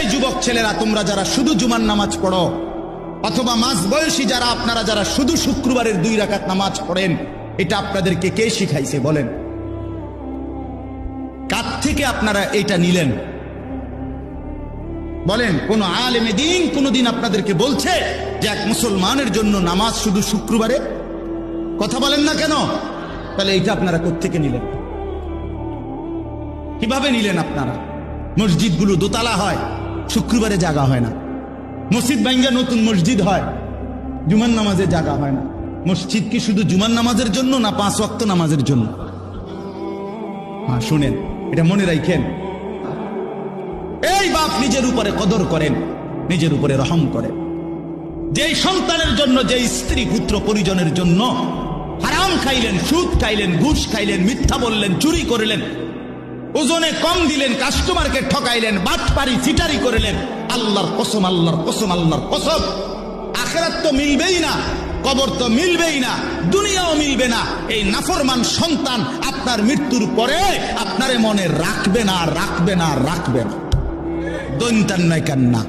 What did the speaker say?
এই যুবক ছেলেরা, তোমরা যারা শুধু জুমার নামাজ পড়ো, অথবা মাঝ বয়সী যারা, আপনারা যারা শুধু শুক্রবারের 2 রাকাত নামাজ পড়েন, এটা আপনাদেরকে কে শিখাইছে বলেন? কার থেকে আপনারা এটা নিলেন বলেন? কোন আলেমে দ্বীন কোনদিন আপনাদেরকে বলছে যে এক মুসলমানের জন্য নামাজ শুধু শুক্রবারে? কথা বলেন না কেন? তাহলে এটা আপনারা কোত্থেকে নিলেন? কিভাবে নিলেন আপনারা? মসজিদগুলো দোতলা হয়, শুক্রবারে জায়গা হয় না। মসজিদ ভাঙ্গা নতুন মসজিদ হয়, জুমার নামাজে জায়গা হয় না। মসজিদ কি শুধু জুমার নামাজের জন্য না 5 ওয়াক্ত নামাজের জন্য? হ্যাঁ, শুনেন, এটা মনে রাখেন। এই বাপ নিজের উপরে কদর করেন, নিজের উপরে রহম করেন। যেই সন্তানের জন্য, যে স্ত্রী পুত্র পরিজনের জন্য হারাম খাইলেন, সুদ খাইলেন, ঘুষ খাইলেন, মিথ্যা বললেন, চুরি করলেন, ওজনে কম দিলেন, কাস্টমারকে ঠকাইলেন, বাটপারি চিটারি করলেন, আল্লাহর কসম, আল্লাহর কসম, আল্লাহর কসম, আখিরাত তো মিলবেই না, কবর তো মিলবেই না, দুনিয়াও মিলবে না। এই নাফরমান সন্তান আপনার মৃত্যুর পরে আপনারে মনে রাখবে না, রাখবে না, রাখবে না। দৈন্তান নাই কান্না।